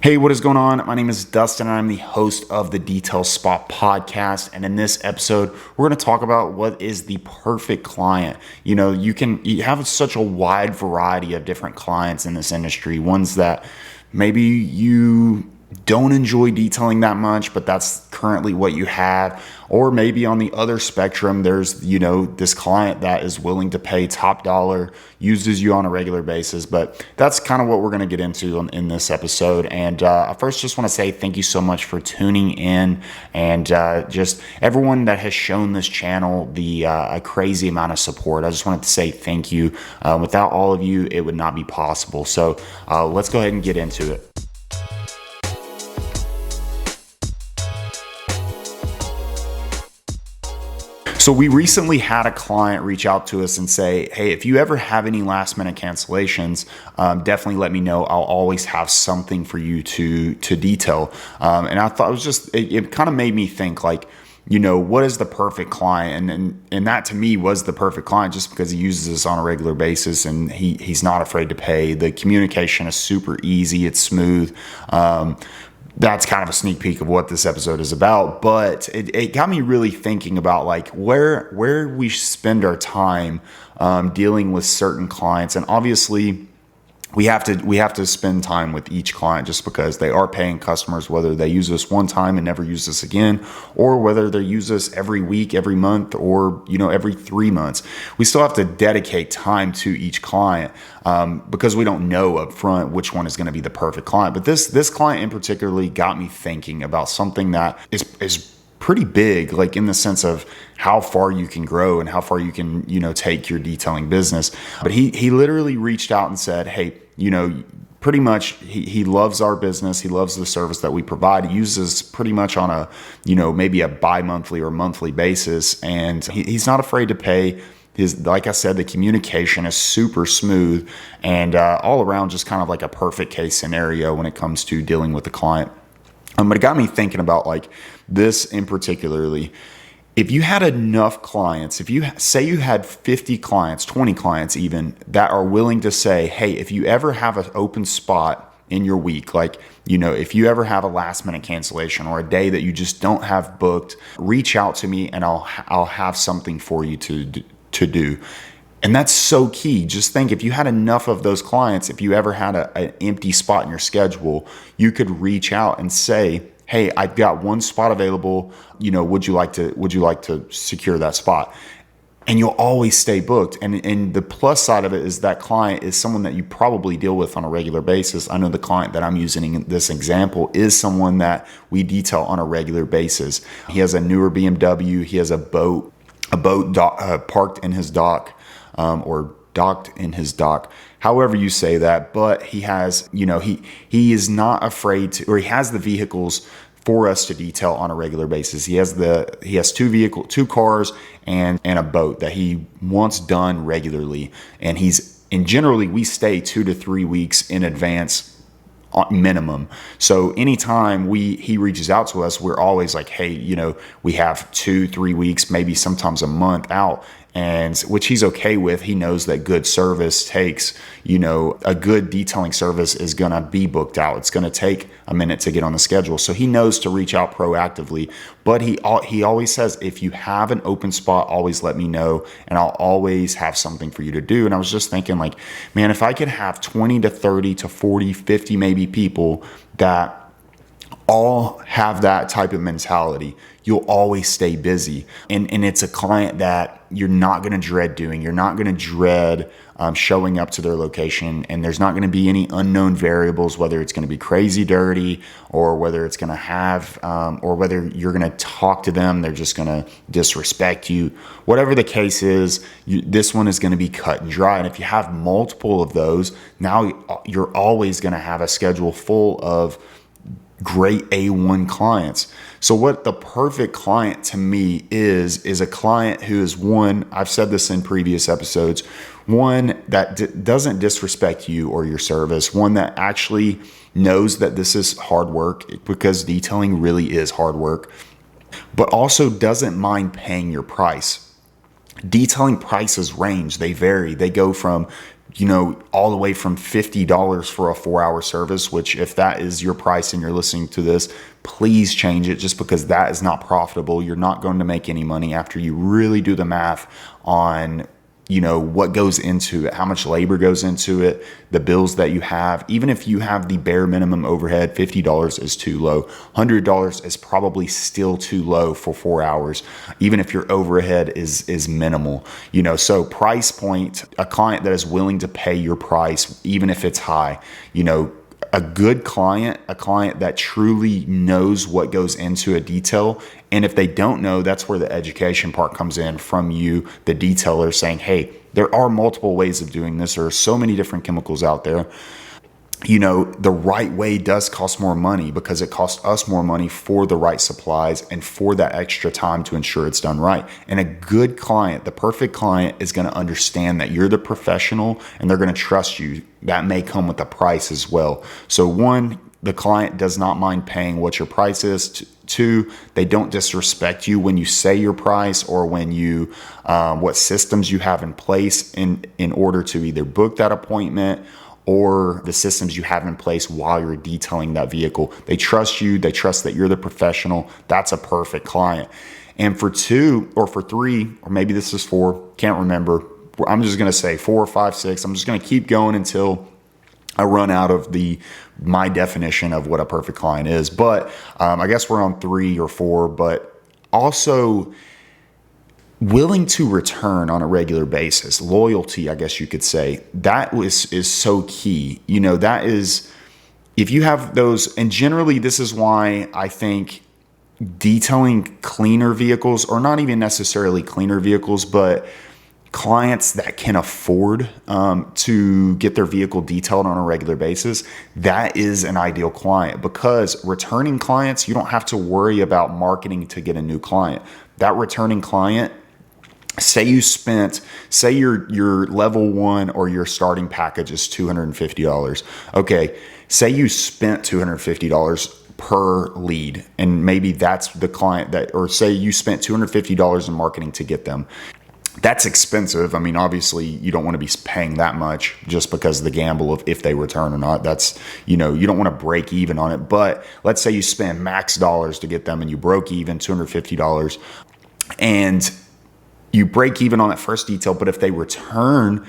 Hey, what is going on? My name is Dustin, and I'm the host of the Detail Spot podcast. And in this episode, we're going to talk about what is the perfect client. You have such a wide variety of different clients in this industry, ones that maybe you don't enjoy detailing that much, but that's currently what you have. Or maybe on the other spectrum, there's, this client that is willing to pay top dollar, uses you on a regular basis. But that's kind of what we're going to get into in this episode. And I first just want to say thank you so much for tuning in, and just everyone that has shown this channel a crazy amount of support. I just wanted to say thank you. Without all of you, it would not be possible. So let's go ahead and get into it. So we recently had a client reach out to us and say, hey, if you ever have any last minute cancellations, definitely let me know. I'll always have something for you to detail. And I thought it kind of made me think, like, what is the perfect client? And that to me was the perfect client, just because he uses this on a regular basis and he's not afraid to pay. The communication is super easy. It's smooth. That's kind of a sneak peek of what this episode is about, but it got me really thinking about like where we spend our time dealing with certain clients. And obviously we have to spend time with each client, just because they are paying customers, whether they use us one time and never use us again, or whether they use us every week, every month, or every 3 months. We still have to dedicate time to each client because we don't know up front which one is going to be the perfect client. But this client in particularly got me thinking about something that is pretty big, like in the sense of how far you can grow and how far you can, take your detailing business. But he literally reached out and said, hey, pretty much he loves our business. He loves the service that we provide. He uses pretty much on a, maybe a bi-monthly or monthly basis. And he's not afraid to pay. Like I said, the communication is super smooth and all around just kind of like a perfect case scenario when it comes to dealing with the client. But it got me thinking about like this in particularly. If you had enough clients, if you say you had 50 clients, 20 clients even, that are willing to say, hey, if you ever have an open spot in your week, like, if you ever have a last minute cancellation or a day that you just don't have booked, reach out to me and I'll have something for you to do. And that's so key. Just think, if you had enough of those clients, if you ever had an empty spot in your schedule, you could reach out and say, hey, I've got one spot available. Would you like to secure that spot? And you'll always stay booked. And the plus side of it is that client is someone that you probably deal with on a regular basis. I know the client that I'm using in this example is someone that we detail on a regular basis. He has a newer BMW. He has a boat parked in his dock, or docked in his dock, however you say that. But he has, he is not afraid to, or he has the vehicles for us to detail on a regular basis. He has two cars and a boat that he wants done regularly. And generally we stay 2 to 3 weeks in advance minimum. So anytime he reaches out to us, we're always like, hey, we have 2-3 weeks, maybe sometimes a month out, and which he's okay with. He knows that good service takes, a good detailing service is going to be booked out. It's going to take a minute to get on the schedule. So he knows to reach out proactively, but he always says, if you have an open spot, always let me know and I'll always have something for you to do. And I was just thinking, like, man, if I could have 20 to 30 to 40, 50 maybe people that all have that type of mentality, you'll always stay busy. And it's a client that you're not going to dread doing. You're not going to dread showing up to their location, and there's not going to be any unknown variables, whether it's going to be crazy dirty or whether it's going to have, or whether you're going to talk to them, they're just going to disrespect you. Whatever the case is, this one is going to be cut and dry. And if you have multiple of those, now you're always going to have a schedule full of great A1 clients. So what the perfect client to me is a client who is, one, I've said this in previous episodes, one that doesn't disrespect you or your service, one that actually knows that this is hard work, because detailing really is hard work, but also doesn't mind paying your price. Detailing prices range, they vary. They go from all the way from $50 for a 4-hour service, which if that is your price and you're listening to this, please change it, just because that is not profitable. You're not going to make any money after you really do the math on what goes into it, how much labor goes into it, the bills that you have. Even if you have the bare minimum overhead, $50 is too low. $100 is probably still too low for 4 hours, even if your overhead is minimal. So price point, a client that is willing to pay your price, even if it's high. A good client, a client that truly knows what goes into a detail. And if they don't know, that's where the education part comes in from you, the detailer, saying, hey, there are multiple ways of doing this. There are so many different chemicals out there. The right way does cost more money, because it costs us more money for the right supplies and for that extra time to ensure it's done right. And a good client, the perfect client, is going to understand that you're the professional and they're going to trust you. That may come with a price as well. So one, the client does not mind paying what your price is. Two, they don't disrespect you when you say your price, or when you what systems you have in place in order to either book that appointment, or the systems you have in place while you're detailing that vehicle. They trust you. They trust that you're the professional. That's a perfect client. And for 2 or for 3, or maybe this is 4, can't remember. I'm just going to say 4, 5, 6. I'm just going to keep going until I run out of my definition of what a perfect client is. But I guess we're on 3 or 4, but also willing to return on a regular basis. Loyalty, I guess you could say, that is so key. That is, if you have those, and generally this is why I think detailing cleaner vehicles, or not even necessarily cleaner vehicles, but clients that can afford to get their vehicle detailed on a regular basis, that is an ideal client. Because returning clients, you don't have to worry about marketing to get a new client. That returning client, say your level 1 or your starting package is $250. Okay, say you spent $250 per lead, and maybe that's the client or say you spent $250 in marketing to get them. That's expensive. I mean, obviously you don't want to be paying that much just because of the gamble of if they return or not. That's, you don't want to break even on it. But let's say you spend max dollars to get them and you broke even $250, and you break even on that first detail. But if they return,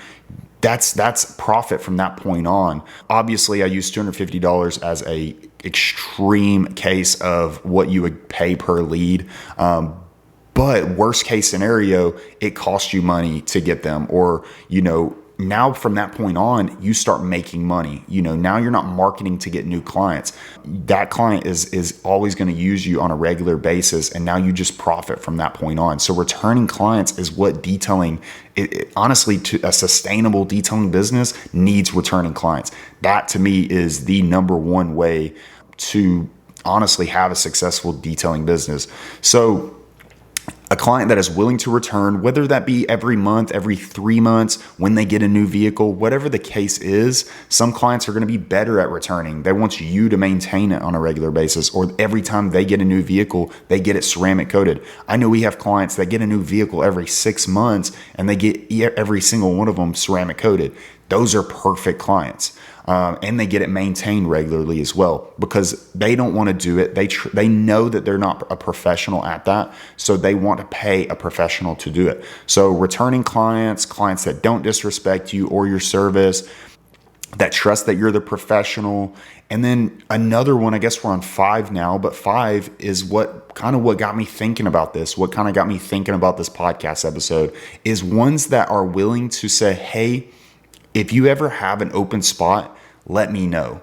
that's profit from that point on. Obviously, I use $250 as a extreme case of what you would pay per lead. But worst case scenario, it costs you money to get them, or, now from that point on, you start making money. Now you're not marketing to get new clients. That client is always going to use you on a regular basis, and now you just profit from that point on. So returning clients is what detailing, honestly, to a sustainable detailing business needs returning clients. That to me is the number one way to honestly have a successful detailing business. So a client that is willing to return, whether that be every month, every 3 months, when they get a new vehicle, whatever the case is. Some clients are going to be better at returning. They want you to maintain it on a regular basis, or every time they get a new vehicle, they get it ceramic coated. I know we have clients that get a new vehicle every 6 months and they get every single one of them ceramic coated. Those are perfect clients. And they get it maintained regularly as well, because they don't want to do it. They know that they're not a professional at that, so they want to pay a professional to do it. So returning clients that don't disrespect you or your service, that trust that you're the professional. And then another one, I guess we're on 5 now, but 5 is what got me thinking about this. What kind of got me thinking about this podcast episode is ones that are willing to say, hey, if you ever have an open spot, let me know.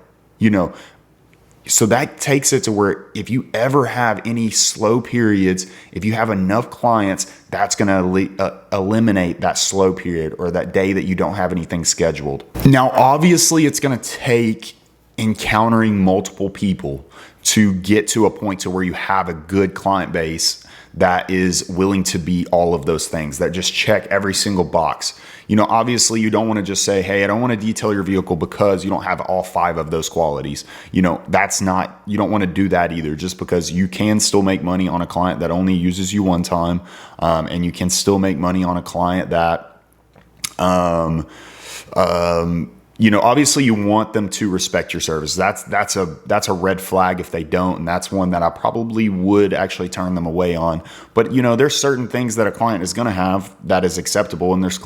So that takes it to where if you ever have any slow periods, if you have enough clients, that's going to eliminate that slow period or that day that you don't have anything scheduled. Now, obviously, it's going to take encountering multiple people to get to a point to where you have a good client base that is willing to be all of those things, that just check every single box. Obviously you don't want to just say, hey, I don't want to detail your vehicle because you don't have all 5 of those qualities. You don't want to do that either, just because you can still make money on a client that only uses you one time. And you can still make money on a client that, Obviously you want them to respect your service. That's a red flag if they don't, and that's one that I probably would actually turn them away on. But there's certain things that a client is going to have that is acceptable, and there's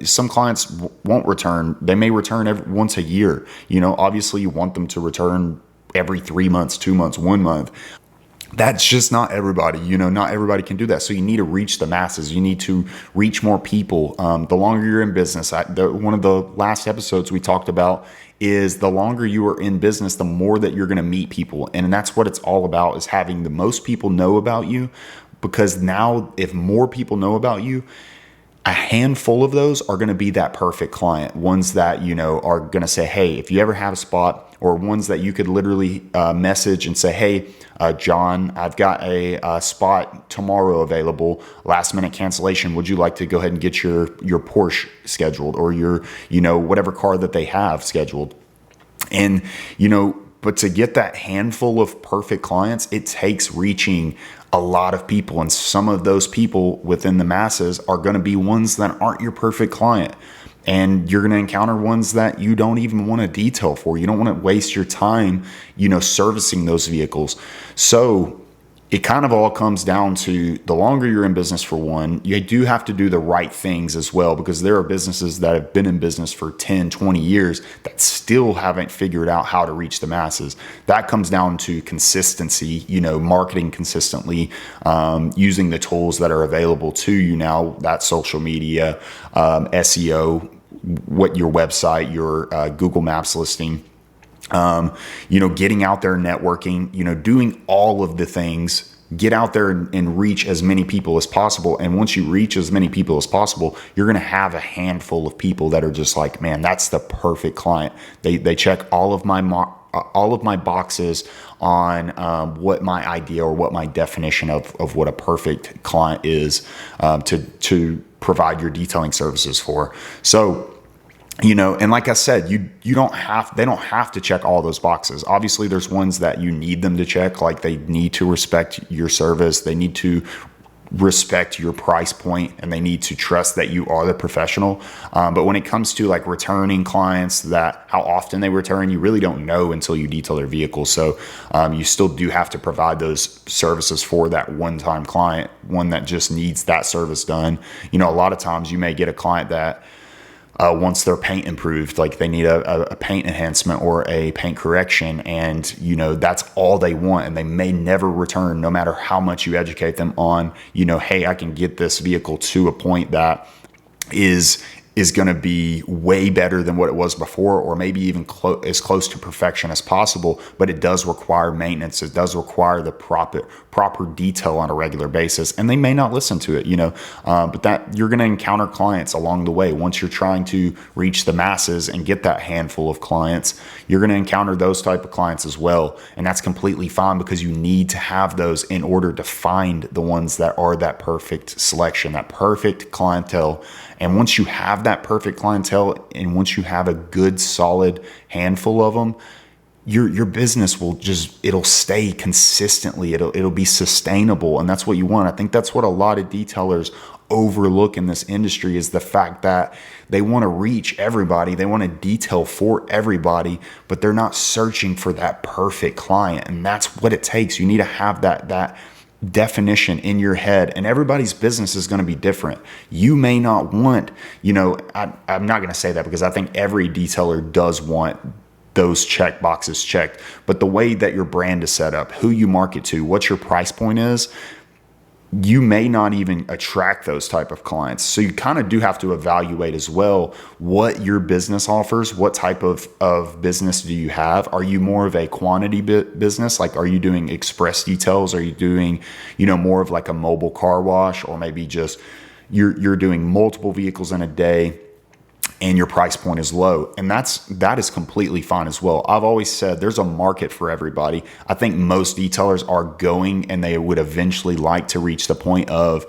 some clients won't return. They may return once a year. Obviously you want them to return every 3 months, 2 months, 1 month. That's just not everybody. Not everybody can do that. So you need to reach the masses. You need to reach more people. The longer you're in business, one of the last episodes we talked about is the longer you are in business, the more that you're going to meet people. And that's what it's all about, is having the most people know about you. Because now if more people know about you, a handful of those are going to be that perfect client, ones that, are going to say, hey, if you ever have a spot, or ones that you could literally message and say, hey, John, I've got a spot tomorrow available, last minute cancellation. Would you like to go ahead and get your Porsche scheduled, or your, whatever car that they have scheduled? And, but to get that handful of perfect clients, it takes reaching a lot of people. And some of those people within the masses are going to be ones that aren't your perfect client. And you're going to encounter ones that you don't even want to detail for. You don't want to waste your time, servicing those vehicles. So it kind of all comes down to, the longer you're in business, for one, you do have to do the right things as well, because there are businesses that have been in business for 10, 20 years that still haven't figured out how to reach the masses. That comes down to consistency, marketing consistently, using the tools that are available to you now, that social media, SEO, what your website, your Google Maps listing, getting out there, networking, doing all of the things. Get out there and reach as many people as possible. And once you reach as many people as possible, you're going to have a handful of people that are just like, man, that's the perfect client. They check all of my boxes on what my idea, or what my definition of what a perfect client is, to provide your detailing services for. So, and like I said, they don't have to check all those boxes. Obviously, there's ones that you need them to check, like they need to respect your service, they need to respect your price point, and they need to trust that you are the professional. But when it comes to like returning clients, that how often they return, you really don't know until you detail their vehicle. So you still do have to provide those services for that one-time client, one that just needs that service done. A lot of times you may get a client that wants their paint improved, like they need a paint enhancement or a paint correction, and that's all they want, and they may never return, no matter how much you educate them on, hey, I can get this vehicle to a point that is going to be way better than what it was before, or maybe even as close to perfection as possible. But it does require maintenance. It does require the proper detail on a regular basis, and they may not listen to it, but that you're going to encounter clients along the way. Once you're trying to reach the masses and get that handful of clients, you're going to encounter those type of clients as well. And that's completely fine, because you need to have those in order to find the ones that are that perfect selection, that perfect clientele. And once you have that perfect clientele, and once you have a good, solid handful of them, your business it'll stay consistently. It'll be sustainable. And that's what you want. I think that's what a lot of detailers overlook in this industry, is the fact that they want to reach everybody. They want to detail for everybody, but they're not searching for that perfect client. And that's what it takes. You need to have that definition in your head, and everybody's business is going to be different. You may not want, I'm not going to say that, because I think every detailer does want those check boxes checked, but the way that your brand is set up, who you market to, what your price point is, you may not even attract those type of clients. So you kind of do have to evaluate as well what your business offers. What type of business do you have? Are you more of a quantity business? Like, are you doing express details? Are you doing, more of like a mobile car wash, or maybe just you're doing multiple vehicles in a day, and your price point is low? And that is completely fine as well. I've always said there's a market for everybody. I think most detailers are going, and they would eventually like to reach the point of,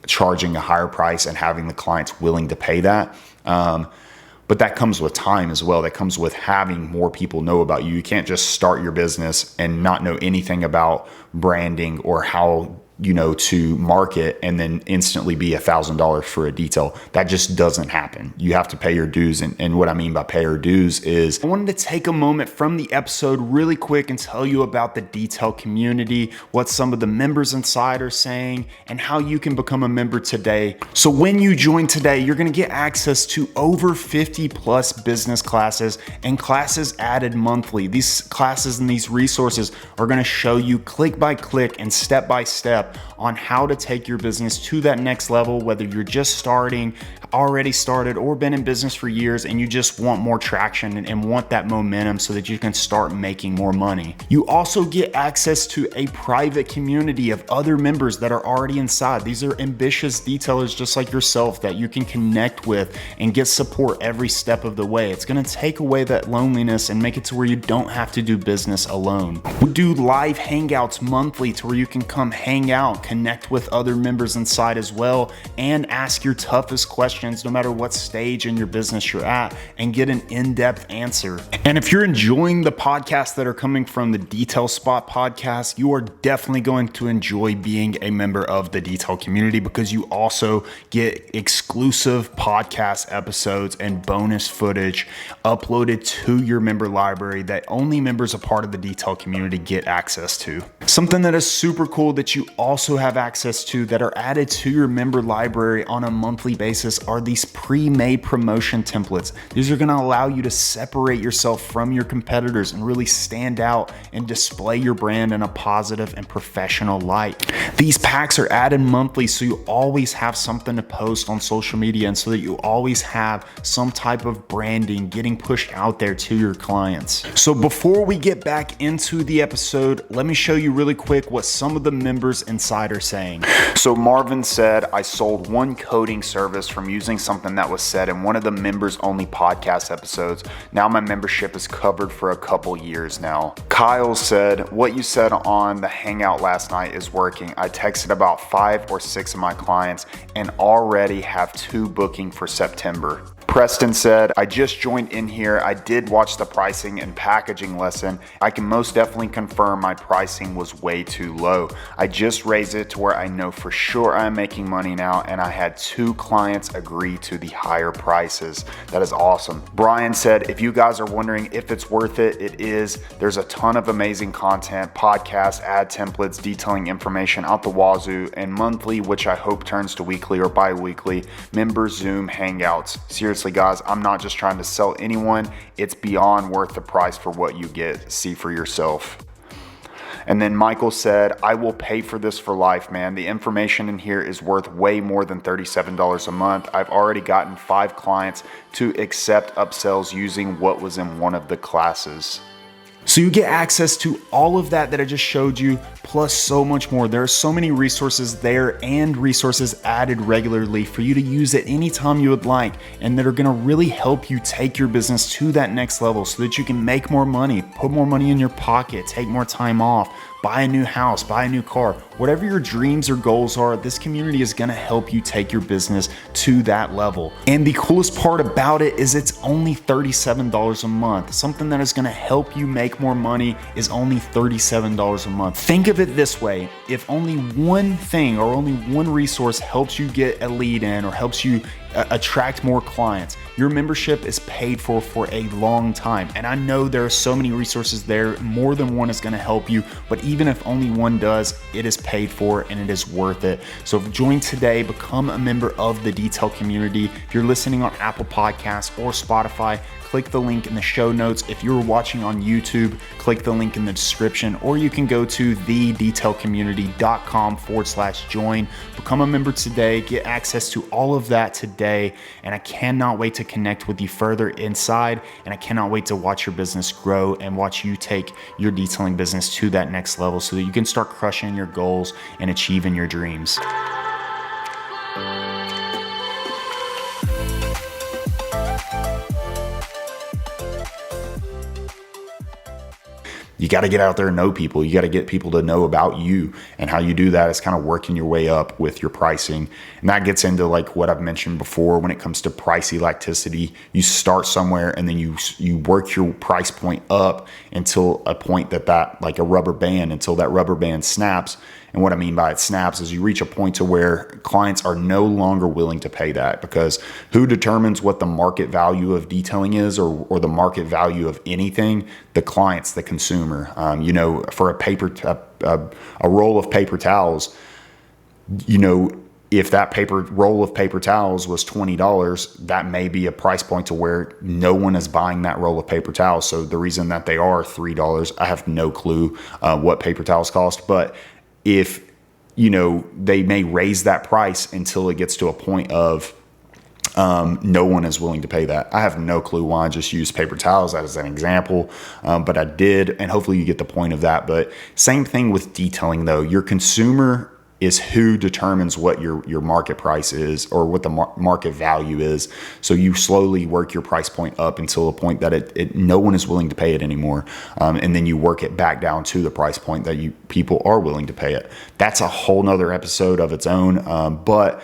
charging a higher price and having the clients willing to pay that. But that comes with time as well. That comes with having more people know about you. You can't just start your business and not know anything about branding, or how to market and then instantly be $1,000 for a detail. That just doesn't happen. You have to pay your dues. And what I mean by pay your dues is I wanted to take a moment from the episode really quick and tell you about the detail community, what some of the members inside are saying, and how you can become a member today. So when you join today, you're going to get access to over 50 plus business classes and classes added monthly. These classes and these resources are going to show you click by click and step by step on how to take your business to that next level, whether you're just starting, already started, or been in business for years and you just want more traction and want that momentum so that you can start making more money. You also get access to a private community of other members that are already inside. These are ambitious detailers just like yourself that you can connect with and get support every step of the way. It's going to take away that loneliness and make it to where you don't have to do business alone. We do live hangouts monthly to where you can come hang out, connect with other members inside as well, and ask your toughest questions no matter what stage in your business you're at and get an in-depth answer. And if you're enjoying the podcasts that are coming from the Detail Spot podcast, you are definitely going to enjoy being a member of the Detail community because you also get exclusive podcast episodes and bonus footage uploaded to your member library that only members a part of the Detail community get access to. Something that is super cool that you also have access to that are added to your member library on a monthly basis are these pre-made promotion templates. These are going to allow you to separate yourself from your competitors and really stand out and display your brand in a positive and professional light. These packs are added monthly so you always have something to post on social media and so that you always have some type of branding getting pushed out there to your clients. So before we get back into the episode, let me show you really quick what some of the members inside are saying. So Marvin said, I sold one coding service from using something that was said in one of the members only podcast episodes. Now my membership is covered for a couple years now. Kyle said, what you said on the hangout last night is working. I texted about 5 or 6 of my clients and already have 2 booking for September. Preston said, I just joined in here. I did watch the pricing and packaging lesson. I can most definitely confirm my pricing was way too low. I just raised it to where I know for sure I'm making money now, and I had 2 clients agree to the higher prices. That is awesome. Brian said, if you guys are wondering if it's worth it, it is. There's a ton of amazing content, podcasts, ad templates, detailing information out the wazoo, and monthly, which I hope turns to weekly or bi-weekly, member Zoom hangouts. Seriously, guys, I'm not just trying to sell anyone. It's beyond worth the price for what you get. See for yourself. And then Michael said, I will pay for this for life, man. The information in here is worth way more than $37 a month. I've already gotten 5 clients to accept upsells using what was in one of the classes. So you get access to all of that I just showed you, plus so much more. There are so many resources there and resources added regularly for you to use at any time you would like, and that are gonna really help you take your business to that next level so that you can make more money, put more money in your pocket, take more time off, buy a new house, buy a new car. Whatever your dreams or goals are, this community is gonna help you take your business to that level. And the coolest part about it is it's only $37 a month. Something that is gonna help you make more money is only $37 a month. Think of it this way. If only one thing or only one resource helps you get a lead in or helps you attract more clients, your membership is paid for a long time. And I know there are so many resources there, more than one is gonna help you, but even if only one does, it is paid for and it is worth it. So join today, become a member of the Detail community. If you're listening on Apple Podcasts or Spotify, click the link in the show notes. If you're watching on YouTube, click the link in the description, or you can go to thedetailcommunity.com/join. Become a member today, get access to all of that today. And I cannot wait to connect with you further inside. And I cannot wait to watch your business grow and watch you take your detailing business to that next level so that you can start crushing your goals and achieving your dreams. You got to get out there and know people. You got to get people to know about you, and how you do that is kind of working your way up with your pricing. And that gets into like what I've mentioned before when it comes to price elasticity. You start somewhere and then you work your price point up until a point that like a rubber band, until that rubber band snaps. And what I mean by it snaps is you reach a point to where clients are no longer willing to pay that, because who determines what the market value of detailing is, or the market value of anything? The clients, the consumer. For a roll of paper towels, if that roll of paper towels was $20, that may be a price point to where no one is buying that roll of paper towels. So the reason that they are $3, I have no clue what paper towels cost. But if, they may raise that price until it gets to a point of no one is willing to pay that. I have no clue why I just used paper towels as an example, but I did, and hopefully you get the point of that. But same thing with detailing though. Your consumer is who determines what your market price is, or what the market value is. So you slowly work your price point up until a point that no one is willing to pay it anymore. And then you work it back down to the price point that people are willing to pay it. That's a whole nother episode of its own. But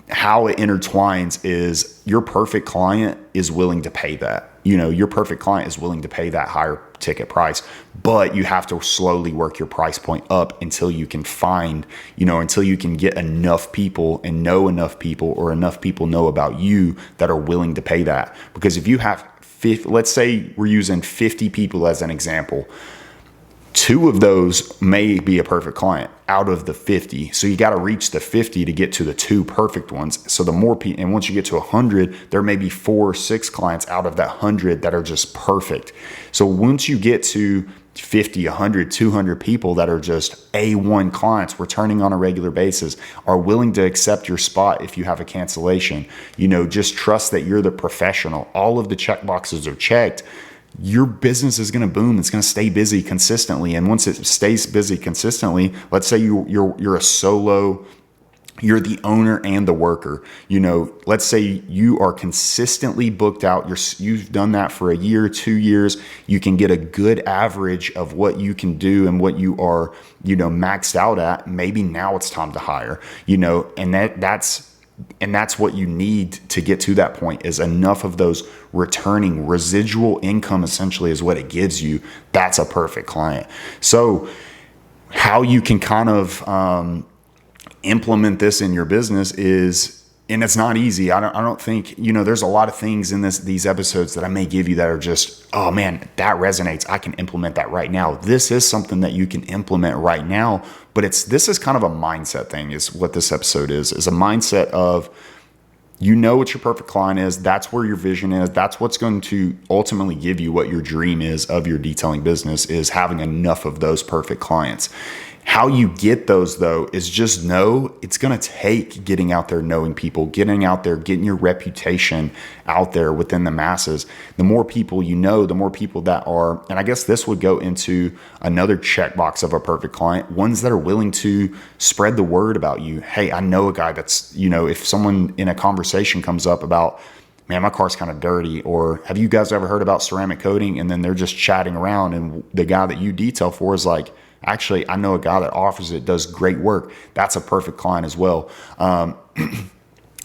how it intertwines is your perfect client is willing to pay that. Your perfect client is willing to pay that higher ticket price, but you have to slowly work your price point up until you can until you can get enough people and know enough people, or enough people know about you that are willing to pay that. Because if you have 50, let's say we're using 50 people as an example, 2 of those may be a perfect client out of the 50. So you got to reach the 50 to get to the 2 perfect ones. So the more people, and once you get to 100, there may be 4 or 6 clients out of that 100 that are just perfect. So once you get to 50, 100, 200 people that are just A1 clients, returning on a regular basis, are willing to accept your spot if you have a cancellation, just trust that you're the professional. All of the check boxes are checked. Your business is going to boom. It's going to stay busy consistently. And once it stays busy consistently, let's say you're a solo, you're the owner and the worker. Let's say you are consistently booked out. You've done that for a year, 2 years. You can get a good average of what you can do and what you are, maxed out at. Maybe now it's time to hire, and that's what you need to get to that point, is enough of those returning residual income, essentially, is what it gives you. That's a perfect client. So how you can kind of implement this in your business is, and it's not easy. I don't think, there's a lot of things in these episodes that I may give you that are just, oh man, that resonates. I can implement that right now. This is something that you can implement right now, but this is kind of a mindset thing, is what this episode is a mindset of, what your perfect client is. That's where your vision is. That's what's going to ultimately give you what your dream is of your detailing business, is having enough of those perfect clients. How you get those, though, is just know it's going to take getting out there, knowing people, getting out there, getting your reputation out there within the masses. The more people you know, the more people that are, and I guess this would go into another checkbox of a perfect client, ones that are willing to spread the word about you. Hey, I know a guy that's, if someone in a conversation comes up about, man, my car's kind of dirty, or have you guys ever heard about ceramic coating? And then they're just chatting around, and the guy that you detail for is like, actually, I know a guy that offers it, does great work. That's a perfect client as well. And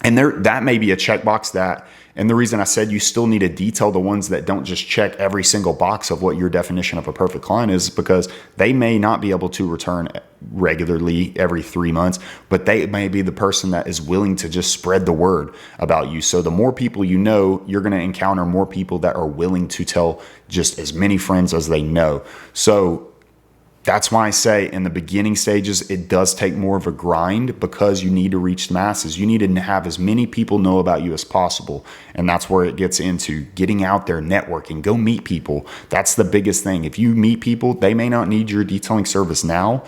that may be a checkbox that, and the reason I said you still need to detail the ones that don't just check every single box of what your definition of a perfect client is, because they may not be able to return regularly every 3 months, but they may be the person that is willing to just spread the word about you. So the more people you know, you're going to encounter more people that are willing to tell just as many friends as they know. So that's why I say in the beginning stages, it does take more of a grind, because you need to reach the masses. You need to have as many people know about you as possible. And that's where it gets into getting out there, networking, go meet people. That's the biggest thing. If you meet people, they may not need your detailing service now.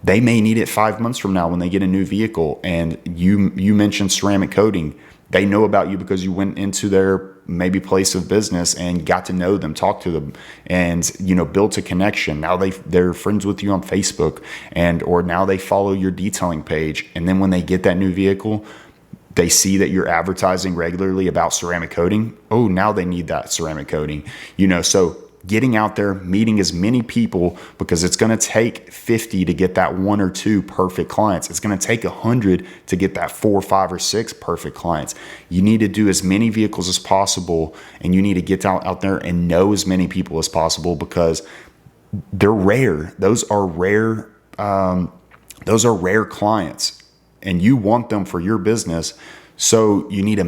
They may need it 5 months from now when they get a new vehicle. And you mentioned ceramic coating. They know about you because you went into their maybe place of business and got to know them, talk to them, and built a connection. Now they're friends with you on Facebook, or now they follow your detailing page. And then when they get that new vehicle, they see that you're advertising regularly about ceramic coating. Oh, now they need that ceramic coating. So getting out there, meeting as many people, because it's going to take 50 to get that 1 or 2 perfect clients. It's going to take 100 to get that 4, 5, or 6 perfect clients. You need to do as many vehicles as possible, and you need to get out there and know as many people as possible, because they're rare. Those are rare Those are rare clients and you want them for your business. So you need to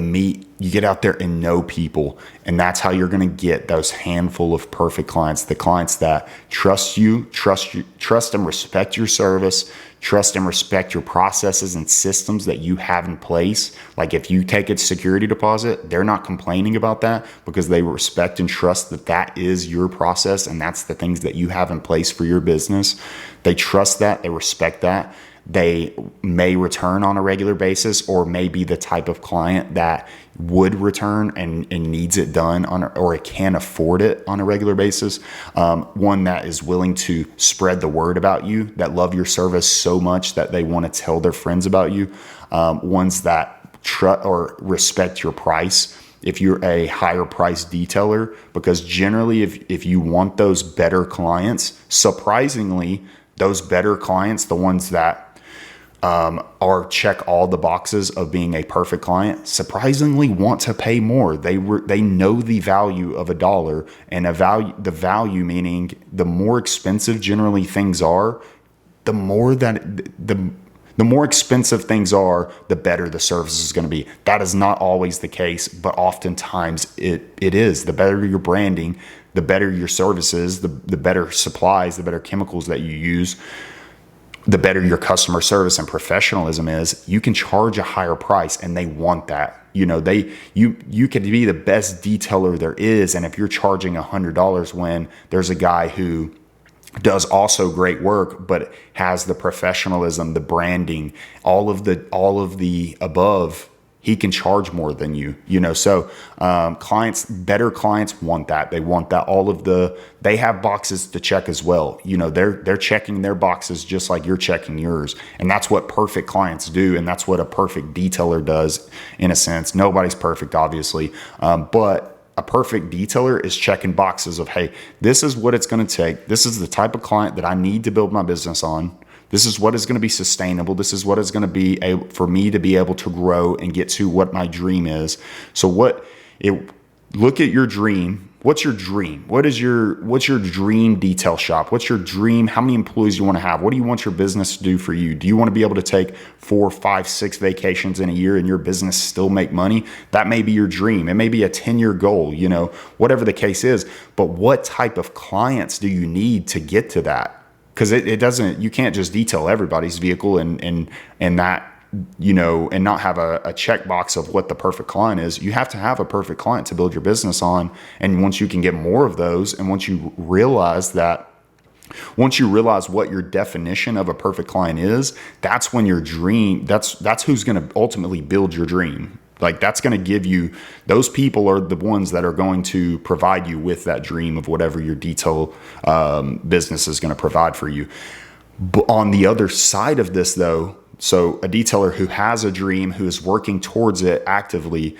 you get out there and know people. And that's how you're going to get those handful of perfect clients, the clients that trust and respect your service, trust and respect your processes and systems that you have in place. Like if you take a security deposit, they're not complaining about that because they respect and trust that that is your process and that's the things that you have in place for your business. They trust that, they respect that. They may return on a regular basis or may be the type of client that would return and needs it done or it can afford it on a regular basis. One that is willing to spread the word about you, that love your service so much that they want to tell their friends about you. Ones that trust or respect your price. If you're a higher price detailer, because generally if you want those better clients, surprisingly, those better clients, the ones that or check all the boxes of being a perfect client, surprisingly want to pay more. They know the value of a dollar, and the value meaning the more expensive generally things are, the more expensive things are, the better the service is going to be. That is not always the case, but oftentimes it is. The better your branding, the better your services, the better supplies, the better chemicals that you use, the better your customer service and professionalism is, you can charge a higher price and they want that. You could be the best detailer there is. And if you're charging $100 when there's a guy who does also great work, but has the professionalism, the branding, all of the above, he can charge more than you. So better clients want that. They want that. They have boxes to check as well. They're checking their boxes just like you're checking yours. And that's what perfect clients do. And that's what a perfect detailer does in a sense. Nobody's perfect, obviously. But a perfect detailer is checking boxes of, hey, this is what it's going to take. This is the type of client that I need to build my business on. This is what is going to be sustainable. This is what is going to be for me to be able to grow and get to what my dream is. So look at your dream. What's your dream? What's your dream detail shop? What's your dream? How many employees you want to have? What do you want your business to do for you? Do you want to be able to take 4, 5, 6 vacations in a year and your business still make money? That may be your dream. It may be a 10-year goal, whatever the case is. But what type of clients do you need to get to that? Because you can't just detail everybody's vehicle and that, and not have a checkbox of what the perfect client is. You have to have a perfect client to build your business on. And once you can get more of those, and once you realize what your definition of a perfect client is, that's when your dream, that's who's going to ultimately build your dream. Like that's going to give you, those people are the ones that are going to provide you with that dream of whatever your detail business is going to provide for you. But on the other side of this though, so a detailer who has a dream, who is working towards it actively,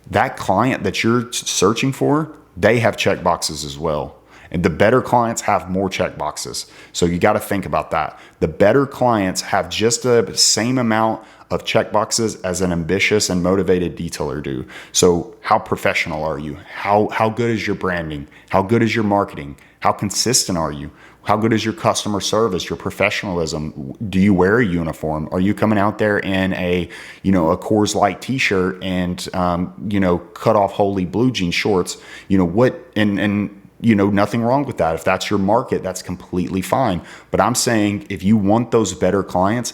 that client that you're searching for, they have check boxes as well. And the better clients have more check boxes. So you got to think about that. The better clients have just the same amount of check boxes as an ambitious and motivated detailer do. So how professional are you? How good is your branding? How good is your marketing? How consistent are you? How good is your customer service, your professionalism? Do you wear a uniform? Are you coming out there in a Coors Light t-shirt and, cut off Holy Blue Jean shorts? Nothing wrong with that. If that's your market, that's completely fine. But I'm saying if you want those better clients,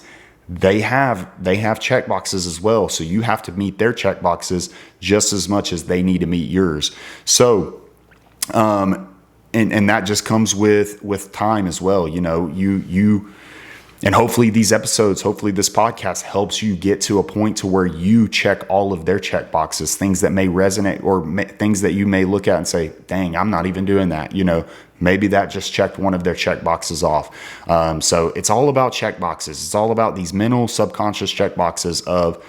they have check boxes as well. So you have to meet their check boxes just as much as they need to meet yours. So, and that just comes with time as well. And hopefully these episodes, hopefully this podcast helps you get to a point to where you check all of their check boxes, things that may resonate or things that you may look at and say, dang, I'm not even doing that. Maybe that just checked one of their check boxes off. So it's all about check boxes. It's all about these mental subconscious check boxes of,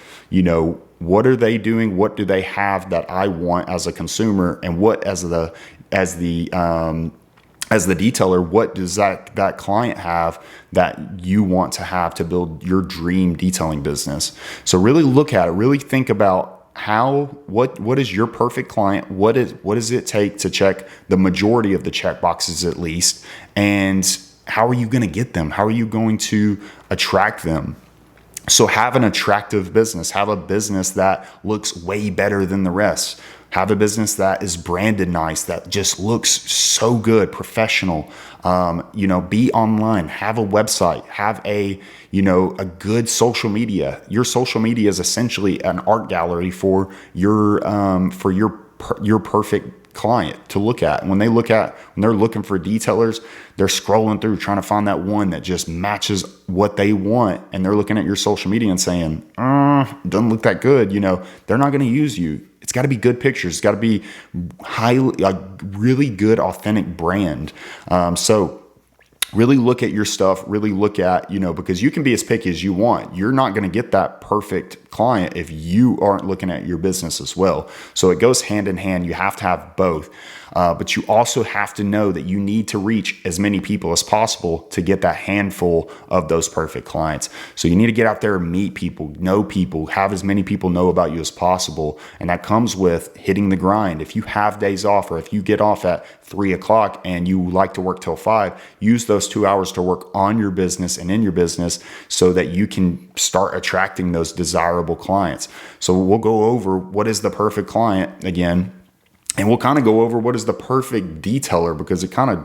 what are they doing? What do they have that I want as a consumer? And what as the detailer, what does that client have that you want to have to build your dream detailing business? So really look at it, really think about what is your perfect client? What does it take to check the majority of the check boxes at least? And how are you going to get them? How are you going to attract them? So have an attractive business, have a business that looks way better than the rest. Have a business that is branded nice, that just looks so good, professional. Be online, have a website, have a good social media. Your social media is essentially an art gallery for your perfect client to look at. When they're looking for detailers, they're scrolling through trying to find that one that just matches what they want. And they're looking at your social media and saying, doesn't look that good. They're not going to use you. It's got to be good pictures. It's got to be really good, authentic brand. So really look at your stuff, really look at, because you can be as picky as you want. You're not going to get that perfect client if you aren't looking at your business as well. So it goes hand in hand. You have to have both. But you also have to know that you need to reach as many people as possible to get that handful of those perfect clients. So you need to get out there and meet people, know people, have as many people know about you as possible. And that comes with hitting the grind. If you have days off, or if you get off at 3:00 and you like to work till 5, use those 2 hours to work on your business and in your business so that you can start attracting those desirable clients. So we'll go over what is the perfect client again. And we'll kind of go over what is the perfect detailer, because it kind of,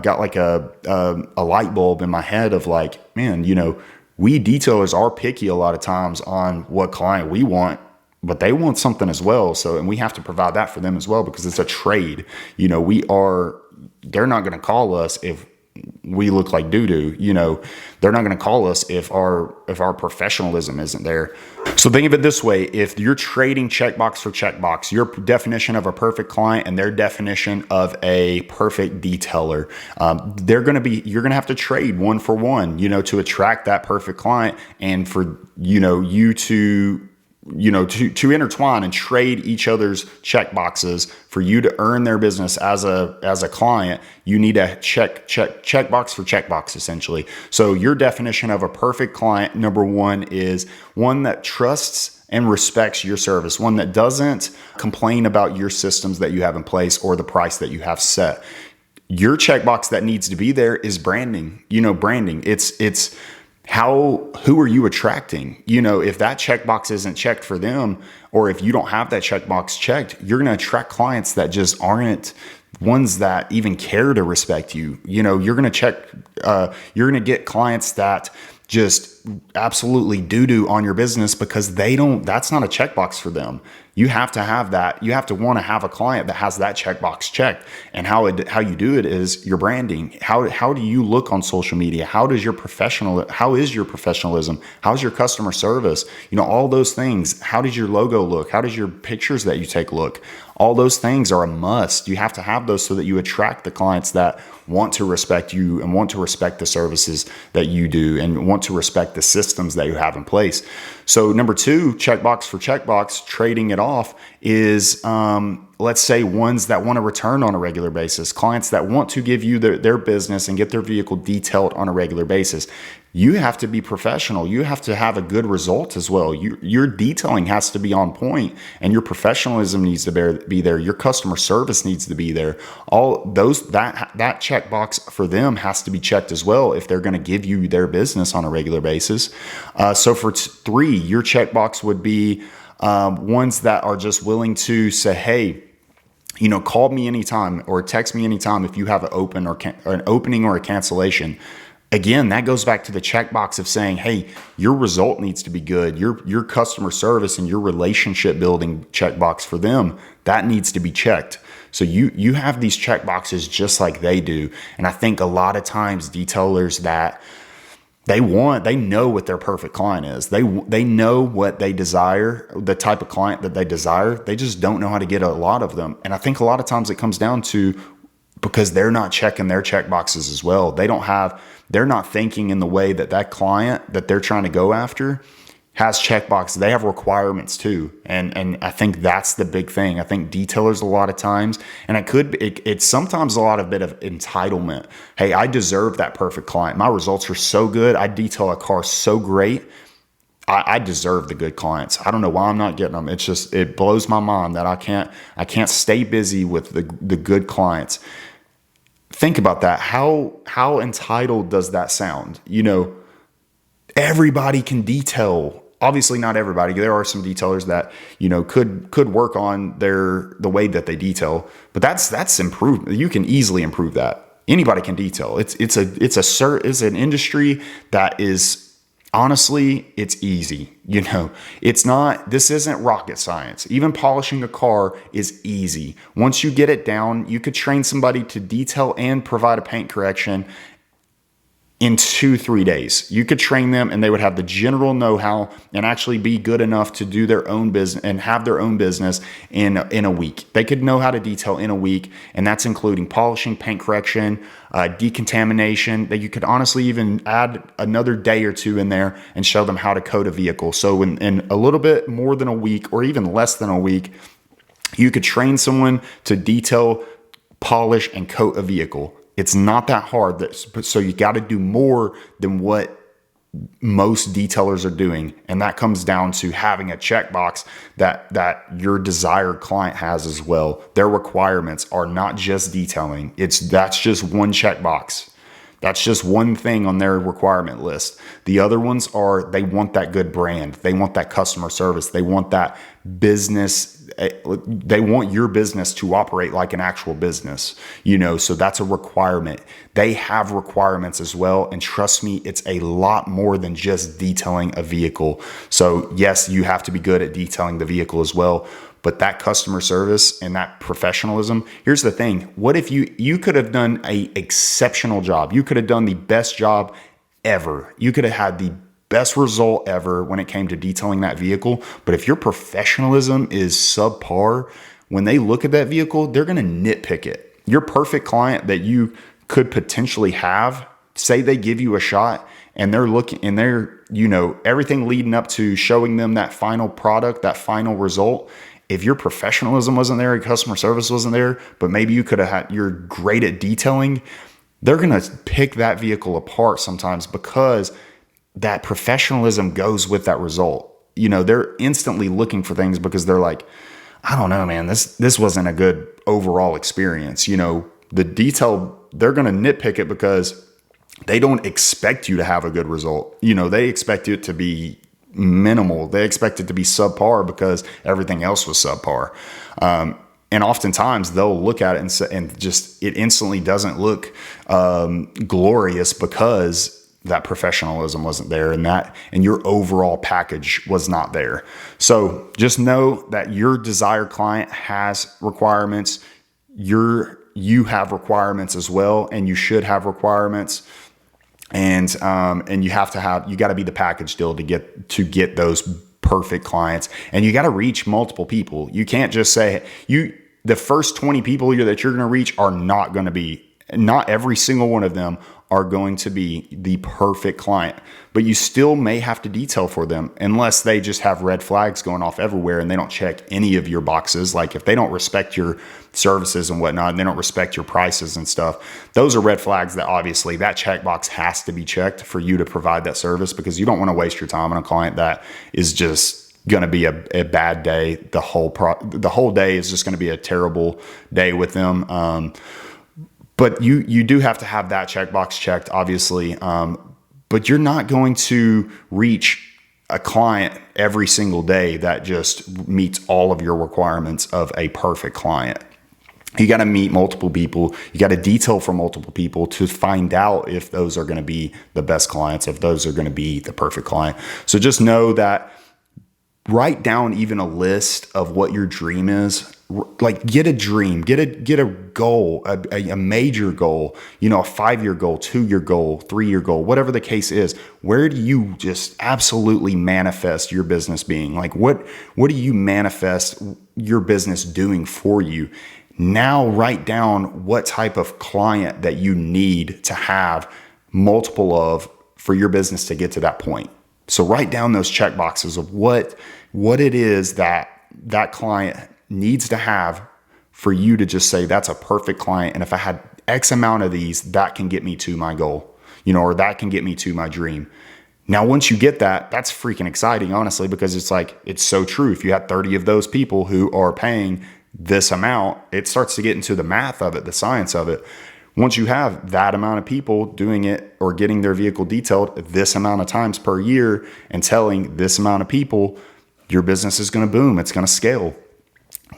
got like a light bulb in my head of like, man, we detailers are picky a lot of times on what client we want, but they want something as well. So, and we have to provide that for them as well, because it's a trade. They're not going to call us if we look like doo-doo. They're not going to call us if our professionalism isn't there. So think of it this way: if you're trading checkbox for checkbox, your definition of a perfect client and their definition of a perfect detailer, you're going to have to trade one for one, to attract that perfect client, and for you to intertwine and trade each other's check boxes. For you to earn their business as a client, you need a check box for check box, essentially. So your definition of a perfect client, number one, is one that trusts and respects your service, one that doesn't complain about your systems that you have in place or the price that you have set. Your checkbox that needs to be there is branding. Branding. It's who are you attracting? If that checkbox isn't checked for them, or if you don't have that checkbox checked, you're going to attract clients that just aren't ones that even care to respect you. You're going to get clients that just absolutely doo-doo on your business because that's not a checkbox for them. You have to have that. You have to want to have a client that has that checkbox checked. And how you do it is your branding. How do you look on social media? How is your professionalism? How's your customer service? All those things. How does your logo look? How does your pictures that you take look? All those things are a must. You have to have those so that you attract the clients that want to respect you and want to respect the services that you do and want to respect the systems that you have in place. So number two, checkbox for checkbox, trading it off is, let's say, ones that want to return on a regular basis, clients that want to give you their business and get their vehicle detailed on a regular basis. You have to be professional. You have to have a good result as well. Your detailing has to be on point, and your professionalism needs to be there. Your customer service needs to be there. All those that checkbox for them has to be checked as well if they're going to give you their business on a regular basis. So for three, your checkbox would be ones that are just willing to say, hey, call me anytime or text me anytime if you have an opening or a cancellation. Again, that goes back to the checkbox of saying, hey, your result needs to be good. Your customer service and your relationship building checkbox for them, that needs to be checked. So you have these checkboxes just like they do. And I think a lot of times detailers that they know what their perfect client is. They know what they desire, the type of client that they desire. They just don't know how to get a lot of them. And I think a lot of times it comes down to because they're not checking their check boxes as well. They're not thinking in the way that client that they're trying to go after has checkboxes. They have requirements too. And I think that's the big thing. I think detailers a lot of times, and it's sometimes a lot of bit of entitlement. Hey, I deserve that perfect client. My results are so good. I detail a car so great. I deserve the good clients. I don't know why I'm not getting them. It blows my mind that I can't stay busy with the good clients. think about that. How entitled does that sound? Everybody can detail. Obviously not everybody. There are some detailers that, could work on the way that they detail, but that's improvement. You can easily improve that. Anybody can detail. It's an industry that is, honestly, it's easy. This isn't rocket science. Even polishing a car is easy. Once you get it down, you could train somebody to detail and provide a paint correction in 2-3 days. You could train them and they would have the general know-how and actually be good enough to do their own business and have their own business in a week. They could know how to detail in a week, and that's including polishing, paint correction, decontamination. That you could honestly even add another day or two in there and show them how to coat a vehicle. So in a little bit more than a week, or even less than a week, you could train someone to detail, polish, and coat a vehicle. It's not that hard. So you got to do more than what most detailers are doing. And that comes down to having a checkbox that your desired client has as well. Their requirements are not just detailing. That's just one checkbox. That's just one thing on their requirement list. The other ones are, they want that good brand. They want that customer service. They want that business. They want your business to operate like an actual business, so that's a requirement. They have requirements as well. And trust me, it's a lot more than just detailing a vehicle. So yes, you have to be good at detailing the vehicle as well. But that customer service and that professionalism, here's the thing. What if you could have done an exceptional job? You could have done the best job ever. You could have had the best result ever when it came to detailing that vehicle. But if your professionalism is subpar, when they look at that vehicle, they're going to nitpick it. Your perfect client that you could potentially have, say they give you a shot and they're looking and they're, everything leading up to showing them that final product, that final result. If your professionalism wasn't there, your customer service wasn't there, but maybe you could have had, you're great at detailing, they're going to pick that vehicle apart sometimes because that professionalism goes with that result. They're instantly looking for things because they're like, I don't know, man, this wasn't a good overall experience. The detail, they're going to nitpick it because they don't expect you to have a good result. They expect it to be minimal. They expect it to be subpar because everything else was subpar. And oftentimes they'll look at it and just, it instantly doesn't look glorious because that professionalism wasn't there and your overall package was not there. So just know that your desired client has requirements. You have requirements as well, and you should have requirements. And you got to be the package deal to get those perfect clients, and you got to reach multiple people. You can't just say the first 20 people that you're going to reach are not every single one of them are going to be the perfect client, but you still may have to detail for them unless they just have red flags going off everywhere and they don't check any of your boxes. Like if they don't respect your services and whatnot, and they don't respect your prices and stuff, those are red flags that obviously that checkbox has to be checked for you to provide that service, because you don't want to waste your time on a client that is just going to be a bad day. The whole day is just going to be a terrible day with them. But you do have to have that checkbox checked, obviously. But you're not going to reach a client every single day that just meets all of your requirements of a perfect client. You got to meet multiple people. You got to detail for multiple people to find out if those are going to be the best clients, if those are going to be the perfect client. So just know that, write down even a list of what your dream is. Like get a dream, get a goal, a major goal, a 5-year goal, 2-year goal, 3-year goal, whatever the case is. Where do you just absolutely manifest your business being? Like what do you manifest your business doing for you? Now write down what type of client that you need to have multiple of for your business to get to that point. So write down those check boxes of what it is that client needs to have for you to just say, that's a perfect client. And if I had X amount of these, that can get me to my goal, or that can get me to my dream. Now, once you get that, that's freaking exciting, honestly, because it's so true. If you had 30 of those people who are paying this amount, it starts to get into the math of it, the science of it. Once you have that amount of people doing it or getting their vehicle detailed this amount of times per year and telling this amount of people, your business is going to boom. It's going to scale.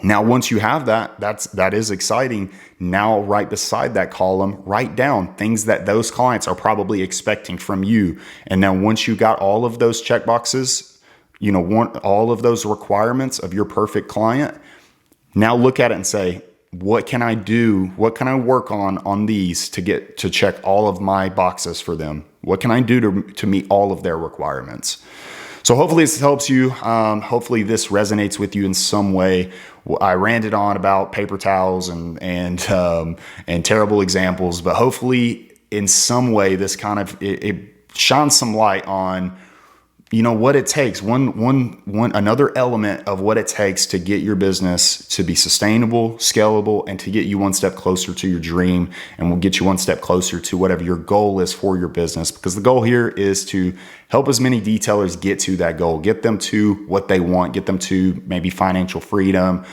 Now, once you have that is exciting. Now, right beside that column, write down things that those clients are probably expecting from you. And now once you got all of those check boxes, want all of those requirements of your perfect client, now look at it and say, what can I do? What can I work on these to check all of my boxes for them? What can I do to meet all of their requirements? So hopefully this helps you. Hopefully this resonates with you in some way. I ranted on about paper towels and terrible examples, but hopefully in some way this kind of it shines some light on what it takes. Another element of what it takes to get your business to be sustainable, scalable, and to get you one step closer to your dream, and will get you one step closer to whatever your goal is for your business. Because the goal here is to help as many detailers get to that goal, get them to what they want, get them to maybe financial freedom,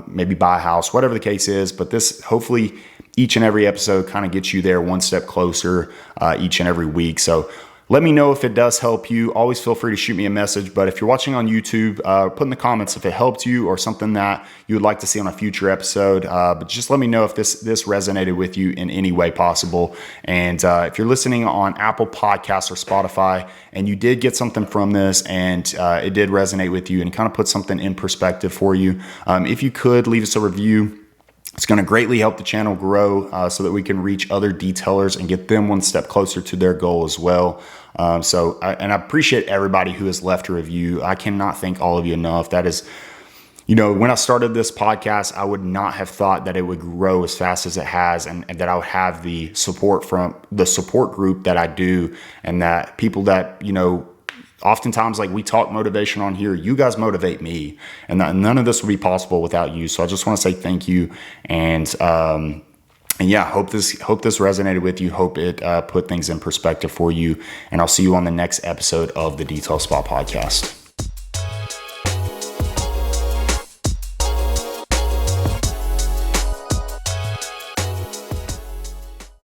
maybe buy a house, whatever the case is. But this, hopefully, each and every episode kind of gets you there one step closer each and every week. So let me know if it does help you. Always feel free to shoot me a message. But if you're watching on YouTube, put in the comments if it helped you or something that you would like to see on a future episode. But just let me know if this resonated with you in any way possible. And if you're listening on Apple Podcasts or Spotify and you did get something from this and it did resonate with you and kind of put something in perspective for you, if you could leave us a review. It's going to greatly help the channel grow so that we can reach other detailers and get them one step closer to their goal as well. I appreciate everybody who has left a review. I cannot thank all of you enough. That is, when I started this podcast, I would not have thought that it would grow as fast as it has, and that I would have the support from the support group that I do, and that people that, oftentimes, like, we talk motivation on here. You guys motivate me, and none of this would be possible without you. So I just want to say thank you, and yeah, hope this resonated with you. Hope it put things in perspective for you, and I'll see you on the next episode of the Detail Spot Podcast.